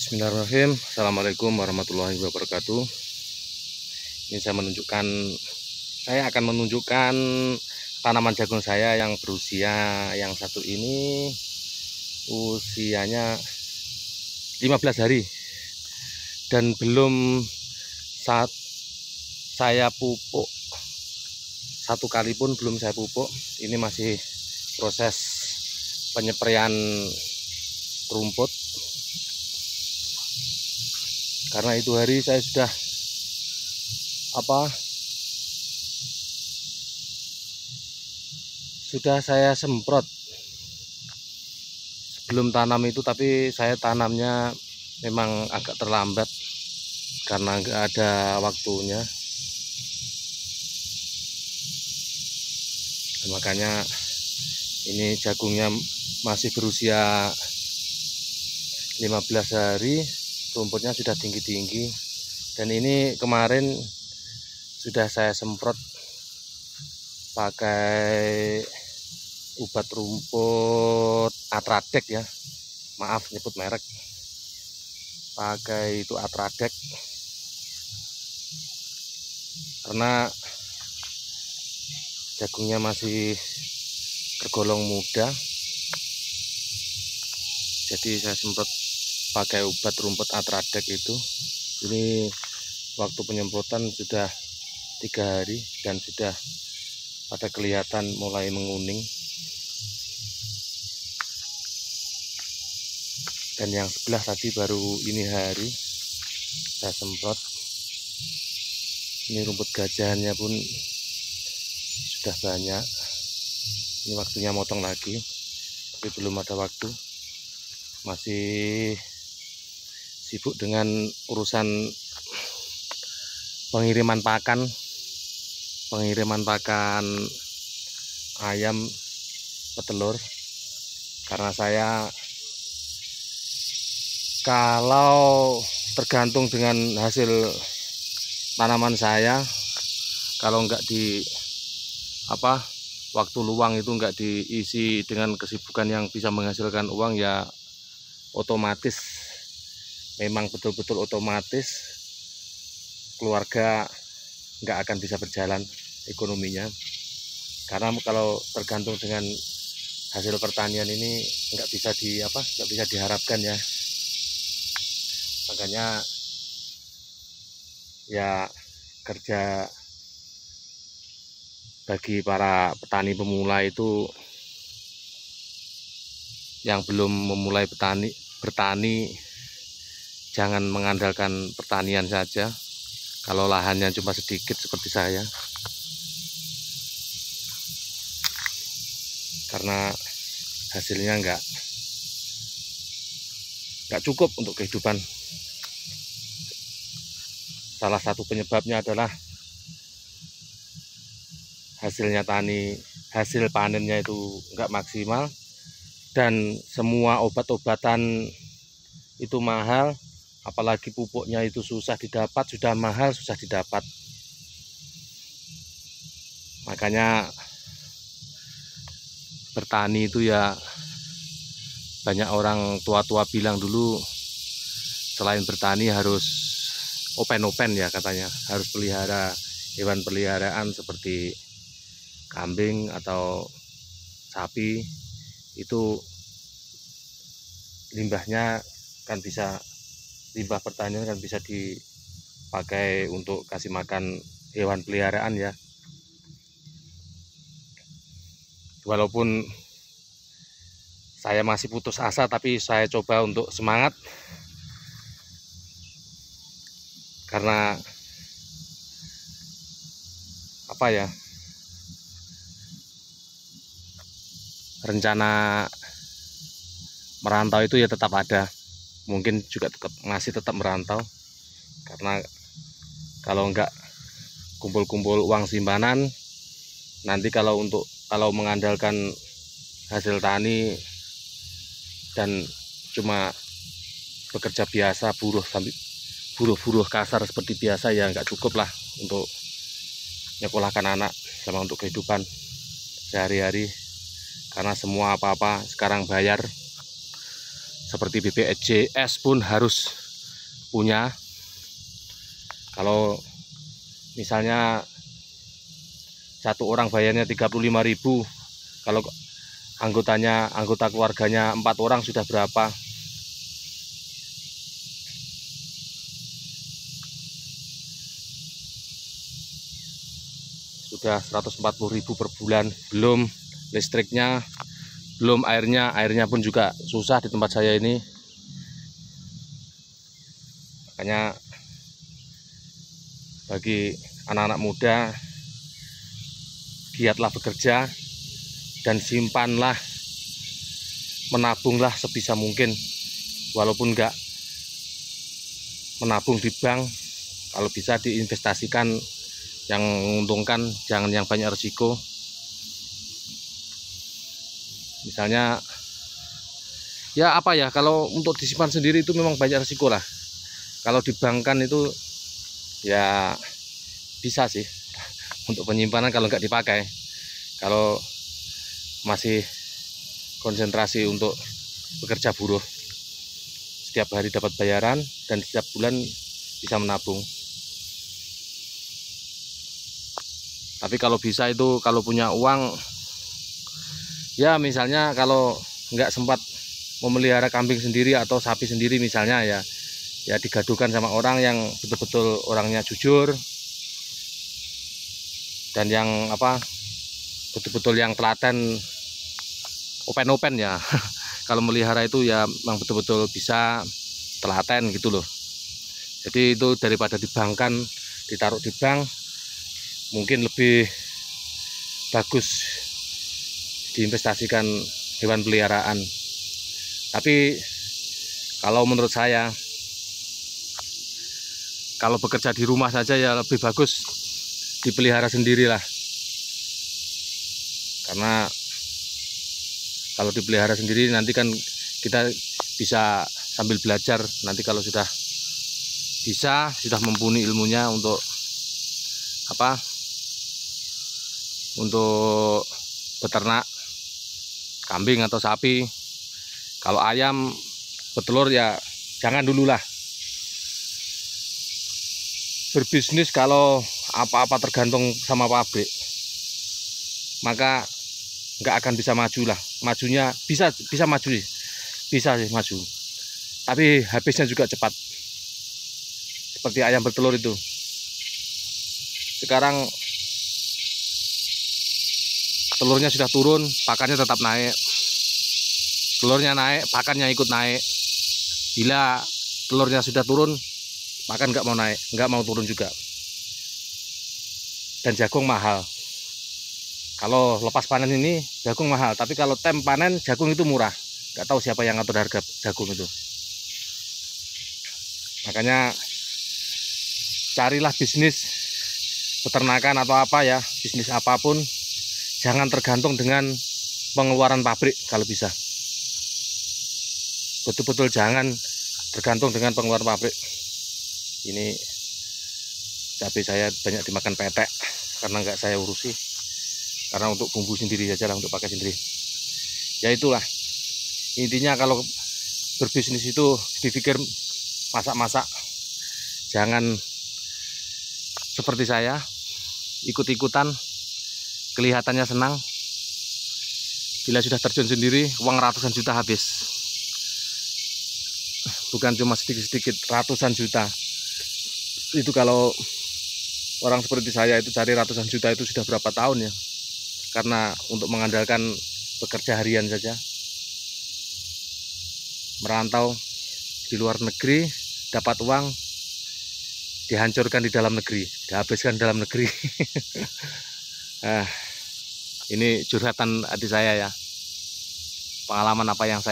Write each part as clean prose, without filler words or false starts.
Bismillahirrahmanirrahim. Assalamualaikum warahmatullahi wabarakatuh. Ini saya akan menunjukkan tanaman jagung saya yang berusia, yang satu ini usianya 15 hari dan belum saat saya pupuk, satu kali pun belum saya pupuk. Ini masih proses penyepreian rumput. Karena itu hari saya sudah saya semprot sebelum tanam itu, tapi saya tanamnya memang agak terlambat karena nggak ada waktunya. Makanya ini jagungnya masih berusia 15 hari, rumputnya sudah tinggi-tinggi, dan ini kemarin sudah saya semprot pakai obat rumput Atradek ya, maaf nyebut merek, pakai itu Atradek karena jagungnya masih tergolong muda, jadi saya semprot pakai obat rumput Atradek itu. Ini waktu penyemprotan sudah 3 hari dan sudah pada kelihatan mulai menguning. Dan yang sebelah tadi baru ini hari saya semprot. Ini rumput gajahannya pun sudah banyak. Ini waktunya motong lagi, tapi belum ada waktu. Masih sibuk dengan urusan pengiriman pakan ayam petelur. Karena saya kalau tergantung dengan hasil tanaman saya, kalau enggak waktu luang itu enggak diisi dengan kesibukan yang bisa menghasilkan uang, ya otomatis, memang betul-betul otomatis keluarga nggak akan bisa berjalan ekonominya. Karena kalau tergantung dengan hasil pertanian ini nggak bisa diharapkan ya. Makanya ya, kerja bagi para petani pemula itu, yang belum memulai bertani, jangan mengandalkan pertanian saja kalau lahannya cuma sedikit seperti saya, karena hasilnya nggak cukup untuk kehidupan. Salah satu penyebabnya adalah hasil panennya itu nggak maksimal, dan semua obat-obatan itu mahal, apalagi pupuknya itu susah didapat, sudah mahal susah didapat. Makanya bertani itu ya, banyak orang tua-tua bilang dulu, selain bertani harus open ya katanya, harus pelihara hewan peliharaan seperti kambing atau sapi. Itu limbah pertanian kan bisa dipakai untuk kasih makan hewan peliharaan ya. Walaupun saya masih putus asa, tapi saya coba untuk semangat, karena rencana merantau itu ya tetap ada, mungkin juga masih tetap merantau. Karena kalau enggak kumpul-kumpul uang simpanan, nanti kalau mengandalkan hasil tani dan cuma bekerja biasa, buruh kasar seperti biasa, ya nggak cukup lah untuk nyekolahkan anak sama untuk kehidupan sehari-hari. Karena semua apa-apa sekarang bayar, seperti BPJS pun harus punya. Kalau misalnya satu orang bayarnya 35.000, kalau anggota keluarganya 4 orang sudah berapa? Sudah 140.000 per bulan, belum listriknya, belum airnya pun juga susah di tempat saya ini. Makanya bagi anak-anak muda, giatlah bekerja dan simpanlah, menabunglah sebisa mungkin. Walaupun enggak menabung di bank, kalau bisa diinvestasikan yang menguntungkan, jangan yang banyak risiko. Misalnya ya apa ya, kalau untuk disimpan sendiri itu memang banyak risiko lah. Kalau di bank kan itu ya bisa sih untuk penyimpanan kalau nggak dipakai. Kalau masih konsentrasi untuk bekerja buruh, setiap hari dapat bayaran dan setiap bulan bisa menabung. Tapi kalau bisa itu, kalau punya uang ya, misalnya kalau nggak sempat memelihara kambing sendiri atau sapi sendiri misalnya, ya digadukan sama orang yang betul-betul orangnya jujur dan yang betul-betul yang telaten, open ya. Kalau melihara itu ya memang betul-betul bisa telaten gitu loh. Jadi itu daripada dibangkan, ditaruh di bank, mungkin lebih bagus diinvestasikan hewan peliharaan. Tapi kalau menurut saya, kalau bekerja di rumah saja ya lebih bagus dipelihara sendirilah. Karena kalau dipelihara sendiri nanti kan kita bisa sambil belajar. Nanti kalau sudah mumpuni ilmunya untuk untuk beternak kambing atau sapi. Kalau ayam betelur ya jangan dulu lah. Berbisnis kalau apa-apa tergantung sama pabrik, maka nggak akan bisa maju lah. Majunya bisa maju sih, bisa sih maju, tapi habisnya juga cepat. Seperti ayam bertelur itu, sekarang telurnya sudah turun, pakannya tetap naik. Telurnya naik, pakannya ikut naik. Bila telurnya sudah turun, pakan nggak mau naik, nggak mau turun juga. Dan jagung mahal. Kalau lepas panen ini jagung mahal, tapi kalau tem panen jagung itu murah. Nggak tahu siapa yang ngatur harga jagung itu. Makanya carilah bisnis peternakan atau bisnis apapun, jangan tergantung dengan pengeluaran pabrik kalau bisa. Betul-betul jangan tergantung dengan pengeluaran pabrik. Ini cabai saya banyak dimakan petek karena nggak saya urusi. Karena untuk bumbu sendiri saja lah, untuk pakai sendiri. Ya itulah intinya, kalau berbisnis itu dipikir masak-masak, jangan seperti saya ikut-ikutan, kelihatannya senang, bila sudah terjun sendiri uang ratusan juta habis. Bukan cuma sedikit-sedikit, ratusan juta. Itu kalau orang seperti saya itu cari ratusan juta itu sudah berapa tahun ya. Karena untuk mengandalkan bekerja harian saja, merantau di luar negeri, dapat uang, dihancurkan di dalam negeri, dihabiskan di dalam negeri. Ini curhatan adik saya ya, pengalaman apa yang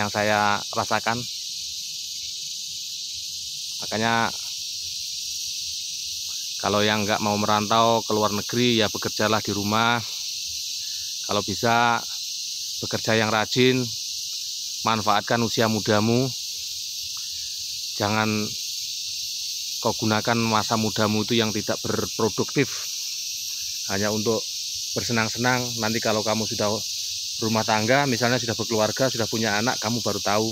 saya rasakan. Makanya kalau yang nggak mau merantau ke luar negeri, ya bekerjalah di rumah. Kalau bisa bekerja yang rajin, manfaatkan usia mudamu. Jangan kau gunakan masa mudamu itu yang tidak berproduktif, hanya untuk bersenang-senang. Nanti kalau kamu sudah rumah tangga, misalnya sudah berkeluarga, sudah punya anak, kamu baru tahu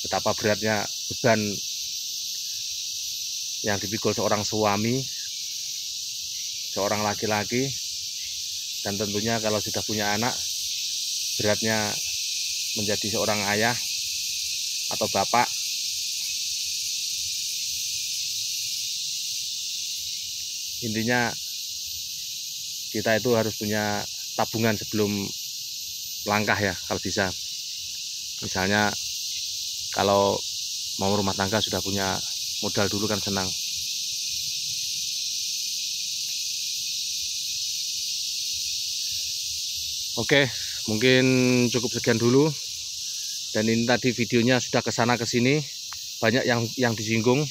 betapa beratnya beban yang dipikul seorang suami, seorang laki-laki, dan tentunya kalau sudah punya anak, beratnya menjadi seorang ayah atau bapak. Intinya kita itu harus punya tabungan sebelum langkah ya, kalau bisa. Misalnya kalau mau rumah tangga sudah punya modal dulu kan senang. Oke, mungkin cukup sekian dulu. Dan ini tadi videonya sudah kesana kesini, banyak yang disinggung,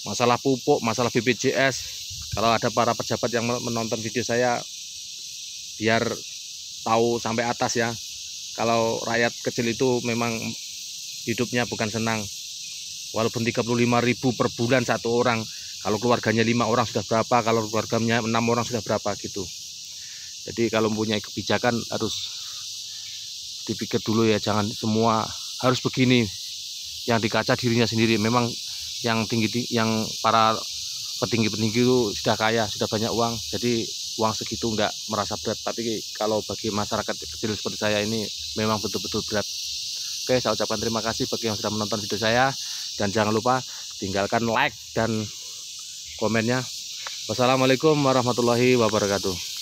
masalah pupuk, masalah BPJS. Kalau ada para pejabat yang menonton video saya, biar tahu sampai atas ya. Kalau rakyat kecil itu memang hidupnya bukan senang. Walaupun 35.000 per bulan satu orang, kalau keluarganya 5 orang sudah berapa, kalau keluarganya 6 orang sudah berapa gitu. Jadi kalau mempunyai kebijakan harus dipikir dulu ya, jangan semua harus begini. Yang dikaca dirinya sendiri. Memang yang yang para petinggi-petinggi itu sudah kaya, sudah banyak uang, jadi uang segitu nggak merasa berat. Tapi kalau bagi masyarakat kecil seperti saya ini memang betul-betul berat. Oke, saya ucapkan terima kasih bagi yang sudah menonton video saya, dan jangan lupa tinggalkan like dan komennya. Wassalamualaikum warahmatullahi wabarakatuh.